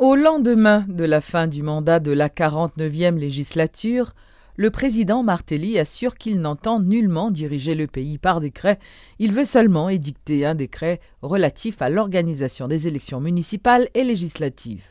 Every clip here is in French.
Au lendemain de la fin du mandat de la 49e législature, le président Martelly assure qu'il n'entend nullement diriger le pays par décret. Il veut seulement édicter un décret relatif à l'organisation des élections municipales et législatives.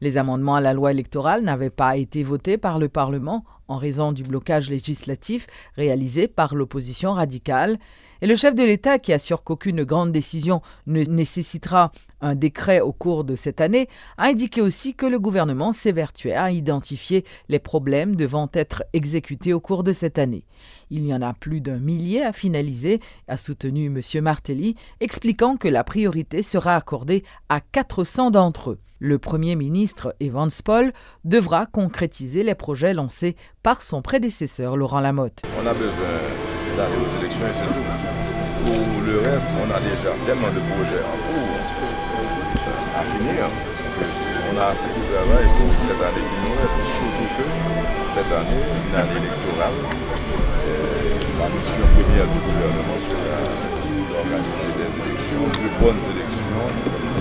Les amendements à la loi électorale n'avaient pas été votés par le Parlement en raison du blocage législatif réalisé par l'opposition radicale. Et le chef de l'État, qui assure qu'aucune grande décision ne nécessitera un décret au cours de cette année, a indiqué aussi que le gouvernement s'évertuait à identifier les problèmes devant être exécutés au cours de cette année. Il y en a plus d'1 millier à finaliser, a soutenu M. Martelly, expliquant que la priorité sera accordée à 400 d'entre eux. Le Premier ministre Evans Paul devra concrétiser les projets lancés par son prédécesseur Laurent Lamotte. On a besoin d'aller aux élections et c'est tout. Pour le reste, on a déjà tellement de projets en cours à finir. On a assez de travail pour cette année qui nous reste, surtout que cette année, une année électorale, la mission première du gouvernement sera d'organiser des élections, de bonnes élections,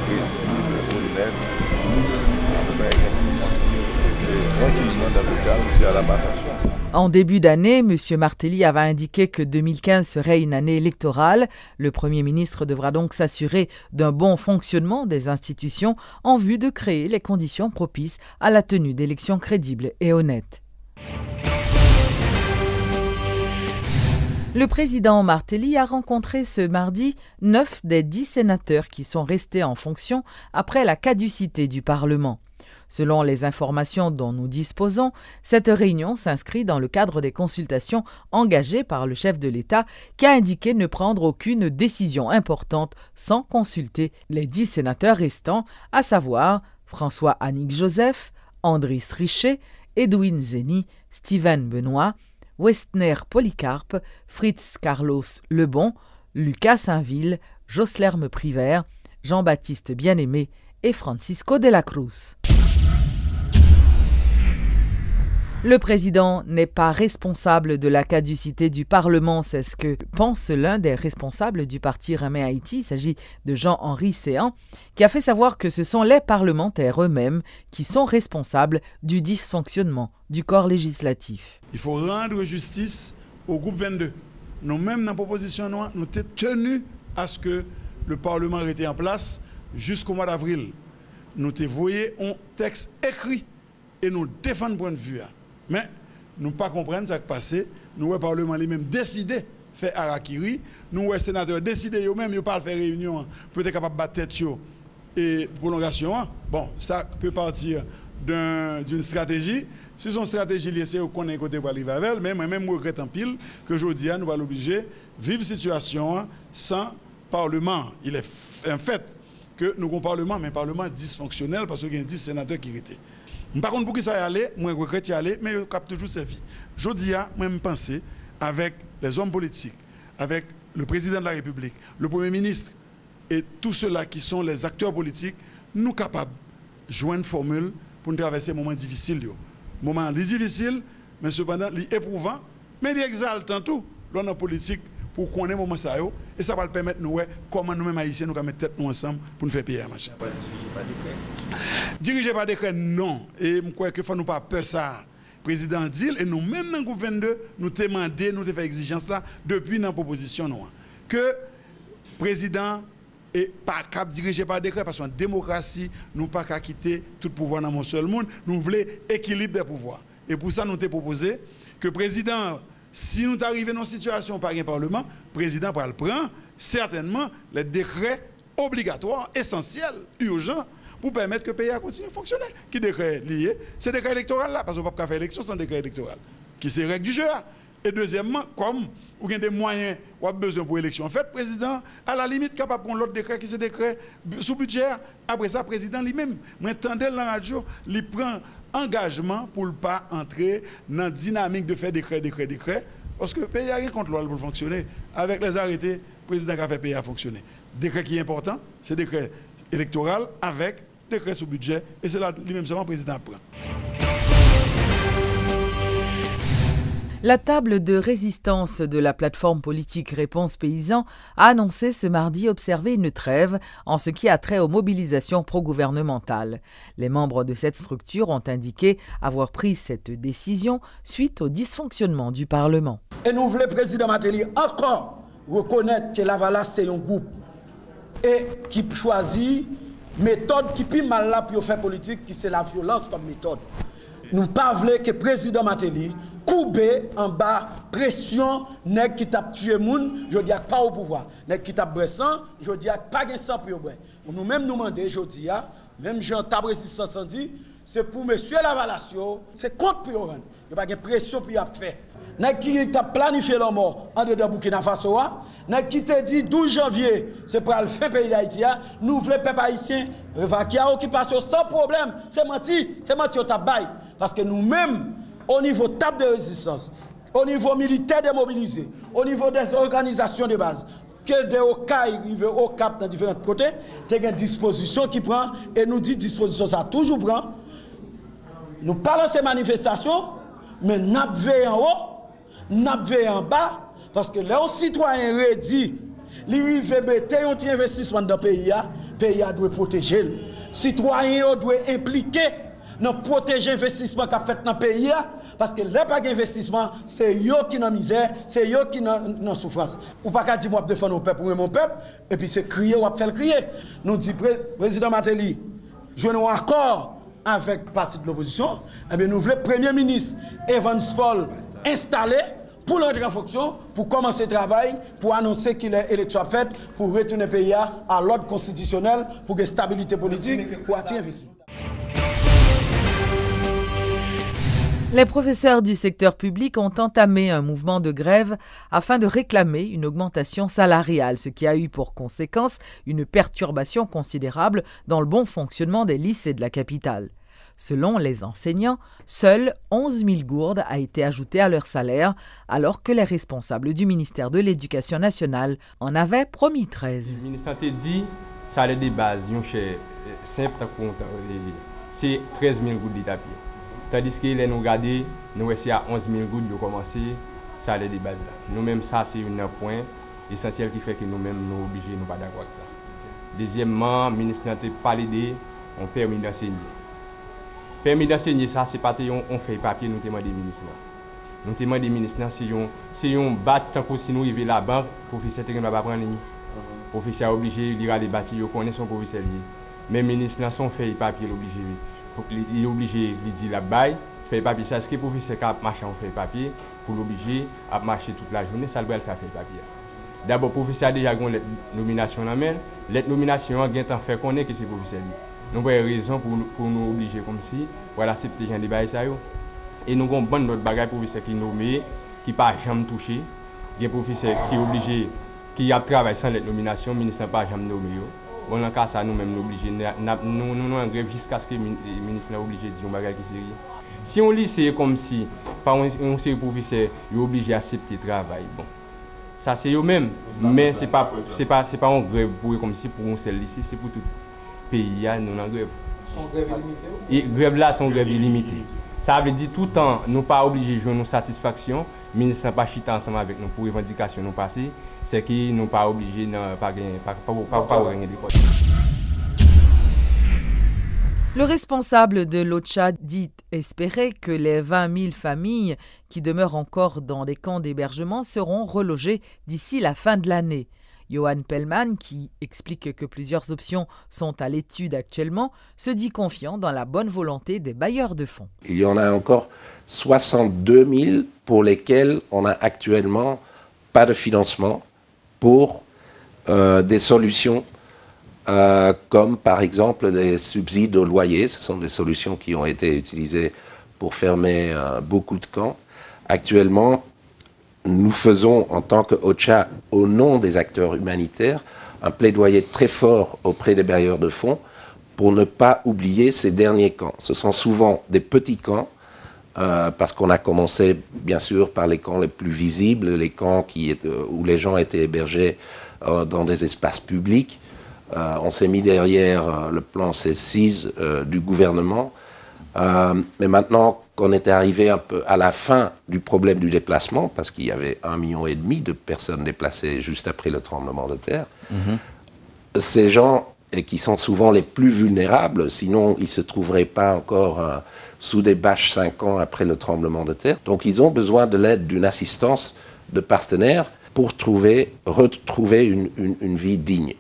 crédibles, honnêtes, afin qu'on puisse tranquillement dans le calme jusqu'à la passation. En début d'année, M. Martelly avait indiqué que 2015 serait une année électorale. Le Premier ministre devra donc s'assurer d'un bon fonctionnement des institutions en vue de créer les conditions propices à la tenue d'élections crédibles et honnêtes. Le président Martelly a rencontré ce mardi 9 des 10 sénateurs qui sont restés en fonction après la caducité du Parlement. Selon les informations dont nous disposons, cette réunion s'inscrit dans le cadre des consultations engagées par le chef de l'État qui a indiqué ne prendre aucune décision importante sans consulter les 10 sénateurs restants, à savoir François Annick Joseph, Andris Richer, Edwin Zeni, Steven Benoît, Westner Polycarpe, Fritz Carlos Lebon, Lucas Sainville, Joslerme Privert, Jean-Baptiste Bien-Aimé et Francisco de la Cruz. Le président n'est pas responsable de la caducité du Parlement, c'est ce que pense l'un des responsables du parti Remets Haïti. Il s'agit de Jean-Henri Séan, qui a fait savoir que ce sont les parlementaires eux-mêmes qui sont responsables du dysfonctionnement du corps législatif. Il faut rendre justice au groupe 22. Nous-mêmes, dans la proposition, nous sommes tenus à ce que le Parlement ait été en place jusqu'au mois d'avril. Nous te voyons un texte écrit et nous défendons point de vue. Mais nous ne pas comprendre ce qui est passé. Nous, le Parlement lui-même décidé faire harakiri. Nous, les sénateurs décidé eux-mêmes de pas faire réunion pour être capable de battre tête et prolongation. Bon, ça peut partir d'une stratégie. Si son stratégie c'est qu'on est côté pour arriver avec elle, mais moi-même je regrette en pile que aujourd'hui nous allons l'obliger de vivre situation sans Parlement. Il est un fait que nous avons un Parlement, mais un Parlement dysfonctionnel parce qu'il y a 10 sénateurs qui étaient. Par contre, pour qui ça y aller, moi je regrette y aller, mais je capte toujours servi. Je dis, moi je pense avec les hommes politiques, avec le président de la République, le Premier ministre et tous ceux-là qui sont les acteurs politiques, nous sommes capables de jouer une formule pour nous traverser des moments difficiles. Moments difficiles, mais cependant éprouvants, mais exaltants tout, dans politique pour qu'on ait un moment ça, et ça va permettre nous comment nous-mêmes haïtiens nous mettre tête nous ensemble pour nous faire payer un machin. Diriger par décret, non. Et je crois qu'il ne faut pas peur ça. Le président dit, et nous-mêmes dans le groupe 22, nous demandons, nous faisons exigence là depuis dans la proposition que le président n'est pas capable de diriger par décret parce qu'en démocratie, nous ne pouvons pas quitter tout pouvoir dans mon seul monde. Nous voulons équilibre des pouvoirs. Et pour ça, nous avons proposé que le président, si nous arrivons dans une situation par un Parlement, le président va le prendre certainement les décrets obligatoires, essentiels, urgents, pour permettre que le pays continue à fonctionner. Qui décret lié? C'est le décret électoral là, parce qu'on ne peut pas faire élection sans décret électoral. Qui c'est règle du jeu. Et deuxièmement, comme vous avez des moyens ou avez besoin pour l'élection, en fait, le président, à la limite, capable de prendre l'autre décret qui c'est décret sous budget. Après ça, le président lui-même, maintenant, dans la radio, il prend engagement pour ne pas entrer dans la dynamique de faire décret. Parce que le pays a rien contre loi pour fonctionner. Avec les arrêtés, le président a fait le pays à fonctionner. Décret qui est important, c'est décret électoral avec décret sous budget. Et c'est là lui-même seulement le président prend. La table de résistance de la plateforme politique Réponse Paysan a annoncé ce mardi observer une trêve en ce qui a trait aux mobilisations pro-gouvernementales. Les membres de cette structure ont indiqué avoir pris cette décision suite au dysfonctionnement du Parlement. Et nous voulons, président Martelly, encore reconnaître que l'Avalas c'est un groupe et qui choisit méthode qui est mal là pour faire politique, qui c'est la violence comme méthode. Nous ne voulons pas que le président Martelly coupe en bas pression, nèg qui t'a tué moun, je dis pas au pouvoir. Nèg qui t'a bressan, je dis pas gain sang pour boire. Nous-mêmes nous demander je dis même Jean t'a résistance dit, c'est pour monsieur Lavalasio, c'est contre pour rendre. Il pas gain pression pour y faire. Nèg qui t'a planifié la mort en dedans Burkina Faso, nèg qui t'a dit 12 janvier, c'est pour le fin pays d'Haïti, nous voulons peuple haïtien évacuer occupation sans problème. C'est menti au tabac. Parce que nous-mêmes, au niveau table de résistance, au niveau militaire démobilisé, au niveau des organisations de base, que des OCAI arrivent au Cap dans différents côtés, il y a une disposition qui prend, et nous dit disposition ça toujours prend. Nous parlons de ces manifestations, mais nous veillons en haut, nous veillons en bas, parce que les citoyens redis, les mettre un investissement dans le pays doit protéger. Les citoyens doivent impliquer nous protéger l'investissement qu'a fait dans le pays, parce que les pas d'investissement, c'est eux qui sont en misère, c'est eux qui sont en souffrance. Ou pas qu'à dire moi défendre mon peuple ou mon peuple, et puis c'est crier ou faire crier. Nous dit président Martelly, jouons un accord avec le parti de l'opposition, et bien nous voulons le Premier ministre Evans Paul installer pour l'entrer en fonction, pour commencer le travail, pour annoncer qu'il est élection faite, pour retourner le pays à l'ordre constitutionnel, pour une stabilité politique, pour attirer l'investissement. Les professeurs du secteur public ont entamé un mouvement de grève afin de réclamer une augmentation salariale, ce qui a eu pour conséquence une perturbation considérable dans le bon fonctionnement des lycées de la capitale. Selon les enseignants, seules 11 000 gourdes a été ajoutée à leur salaire, alors que les responsables du ministère de l'Éducation nationale en avaient promis 13. Le ministère a dit que ça allait des bases, simple, c'est 13 000 gourdes d'état. Tandis que les nous regardons, nous essayons à 11 000 gouttes de commencer, ça allait des bases. Nous-mêmes, ça c'est un point essentiel qui fait que nous-mêmes nous obligés, nous pas d'accord avec ça. Deuxièmement, le ministre n'a pas l'idée, on permis d'enseigner. Permis d'enseigner, ça c'est pas on fait papier, nous demandons des ministres. Nous demandons des ministres, si on bat tant que si nous arrivons là-bas, le professeur ne va pas prendre ligne. Le professeur est obligé de lire les bâtiments, il connaît son professeur. Mais le ministre n'a pas fait papier, obligé. Il est obligé de dire là-bas, faire papier. C'est ce que le professeur a marché en fait papier, pour l'obliger à marcher toute la journée, ça doit le faire papier. D'abord, le professeur a déjà une nomination en main. Cette nomination a fait faire connaître que c'est le professeur. Nous avons raison pour nous obliger comme si, voilà, accepter les débat. Et nous avons une bonne autre bagaille professeur qui est nommé, qui n'a pas jamais touché. Il y a un professeur qui est obligé, qui a travaillé sans cette nomination, le ministre n'a pas jamais nommé. Bon, dans le cas, ça nous-mêmes nous obligés. Nous en grève jusqu'à ce que le ministre n'est obligé de dire un bagage qui est sérieux. Si on lit, c'est comme si, par un professeur, est obligé d'accepter le travail. Bon, ça c'est eux-mêmes, mais ce n'est pas en grève pour eux comme si pour un seul lycée, c'est pour tout le pays, nous en grève. Sont grève illimitée? Et grève là, sont grève illimitée. Ça veut dire tout le temps, nous pas obligés de jouer nos satisfactions, le ministre n'a pas chita ensemble avec nous pour revendication nous passer. C'est qu'ils n'ont pas obligé de pas gagner des postes. Le responsable de l'OCHA dit espérer que les 20 000 familles qui demeurent encore dans des camps d'hébergement seront relogées d'ici la fin de l'année. Johan Pellman, qui explique que plusieurs options sont à l'étude actuellement, se dit confiant dans la bonne volonté des bailleurs de fonds. Il y en a encore 62 000 pour lesquels on n'a actuellement pas de financement pour des solutions comme par exemple les subsides au loyer. Ce sont des solutions qui ont été utilisées pour fermer beaucoup de camps. Actuellement, nous faisons en tant que OCHA, au nom des acteurs humanitaires, un plaidoyer très fort auprès des bailleurs de fonds pour ne pas oublier ces derniers camps. Ce sont souvent des petits camps, parce qu'on a commencé bien sûr par les camps les plus visibles, les camps où les gens étaient hébergés dans des espaces publics. On s'est mis derrière le plan C6 du gouvernement Mais maintenant qu'on était arrivé un peu à la fin du problème du déplacement, parce qu'il y avait 1,5 million de personnes déplacées juste après le tremblement de terre, ces gens, qui sont souvent les plus vulnérables, sinon ils ne se trouveraient pas encore sous des bâches 5 ans après le tremblement de terre. Donc ils ont besoin de l'aide, d'une assistance de partenaires pour retrouver une vie digne.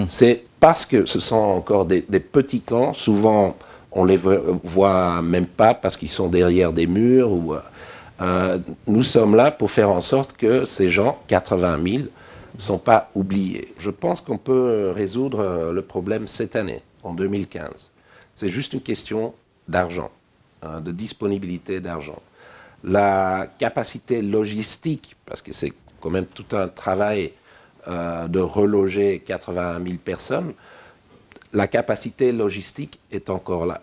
C'est parce que ce sont encore des petits camps, souvent on les voit même pas parce qu'ils sont derrière des murs. Nous sommes là pour faire en sorte que ces gens, 80 000, ne sont pas oubliés. Je pense qu'on peut résoudre le problème cette année, en 2015. C'est juste une question d'argent, de disponibilité d'argent. La capacité logistique, parce que c'est quand même tout un travail de reloger 80 000 personnes, la capacité logistique est encore là.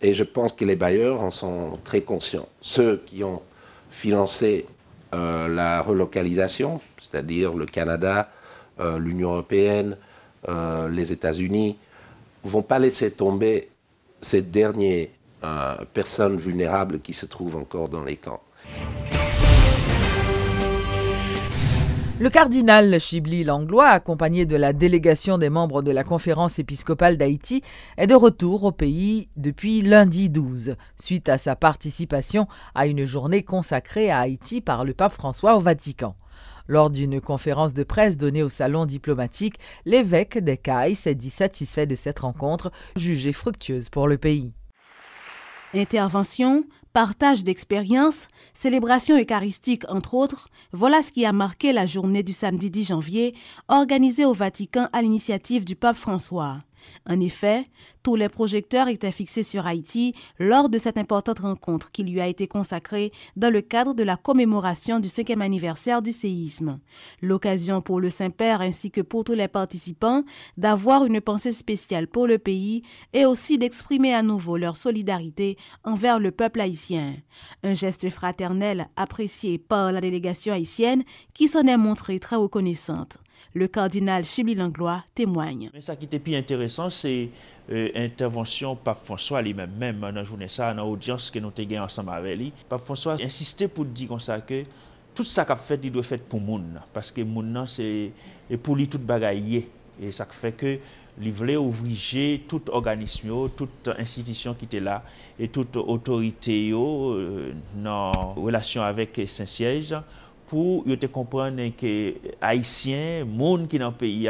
Et je pense que les bailleurs en sont très conscients. Ceux qui ont financé la relocalisation, c'est-à-dire le Canada, l'Union européenne, les États-Unis, ne vont pas laisser tomber ces dernières personnes vulnérables qui se trouvent encore dans les camps. Le cardinal Chibli Langlois, accompagné de la délégation des membres de la conférence épiscopale d'Haïti, est de retour au pays depuis lundi 12, suite à sa participation à une journée consacrée à Haïti par le pape François au Vatican. Lors d'une conférence de presse donnée au salon diplomatique, l'évêque d'Écailles s'est dit satisfait de cette rencontre, jugée fructueuse pour le pays. Intervention, partage d'expériences, célébration eucharistique entre autres, voilà ce qui a marqué la journée du samedi 10 janvier, organisée au Vatican à l'initiative du pape François. En effet, tous les projecteurs étaient fixés sur Haïti lors de cette importante rencontre qui lui a été consacrée dans le cadre de la commémoration du 5e anniversaire du séisme. L'occasion pour le Saint-Père ainsi que pour tous les participants d'avoir une pensée spéciale pour le pays et aussi d'exprimer à nouveau leur solidarité envers le peuple haïtien. Un geste fraternel apprécié par la délégation haïtienne qui s'en est montrée très reconnaissante. Le cardinal Chibli Langlois témoigne. Mais ça qui était plus intéressant, c'est l'intervention Pape François lui-même, même dans la journée, dans l'audience que nous avons gagnée ensemble avec lui. Pape François insistait pour dire comme ça que tout ça qu'il a fait, il doit faire pour le monde. Parce que le monde, c'est pour lui tout bagaille. Et ça fait que il voulait ouvrir tout organisme, toute institution qui était là et toute autorité en relation avec Saint-Siège, pour te comprendre que les Haïtiens, les gens qui sont dans le pays,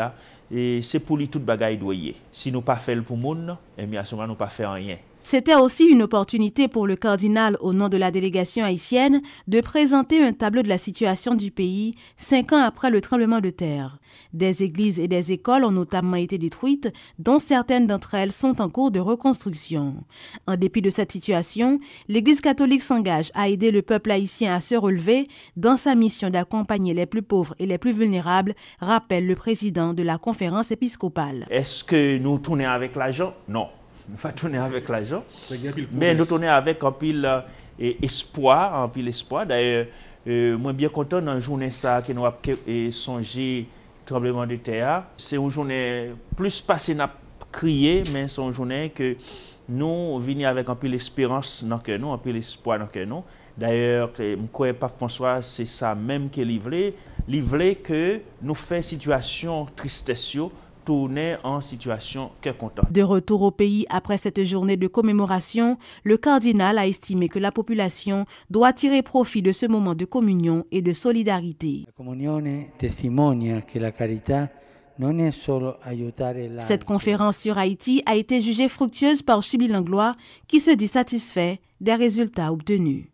c'est pour lui toute bagaille doyer. Si nous ne faisons pas pour le monde, à ce moment, nous ne faisons pas rien. C'était aussi une opportunité pour le cardinal, au nom de la délégation haïtienne, de présenter un tableau de la situation du pays 5 ans après le tremblement de terre. Des églises et des écoles ont notamment été détruites, dont certaines d'entre elles sont en cours de reconstruction. En dépit de cette situation, l'Église catholique s'engage à aider le peuple haïtien à se relever dans sa mission d'accompagner les plus pauvres et les plus vulnérables, rappelle le président de la conférence épiscopale. Est-ce que nous tournons avec l'argent? Non. Nous ne pas tourner avec l'argent, mais nous tourner avec un pile espoir, D'ailleurs, moi bien content dans la journée ça que nous avons songé tremblement de terre. C'est une journée plus passée n'a crié, mais c'est une journée que nous venons avec un pile espérance dans que nous, un pile espoir dans que nous. D'ailleurs, je crois que Pape François, c'est ça même qu'il voulait. Il voulait que nous fassions situation tristesse, tourner en situation que content. De retour au pays après cette journée de commémoration, le cardinal a estimé que la population doit tirer profit de ce moment de communion et de solidarité. Cette conférence sur Haïti a été jugée fructueuse par Chibli Langlois qui se dit satisfait des résultats obtenus.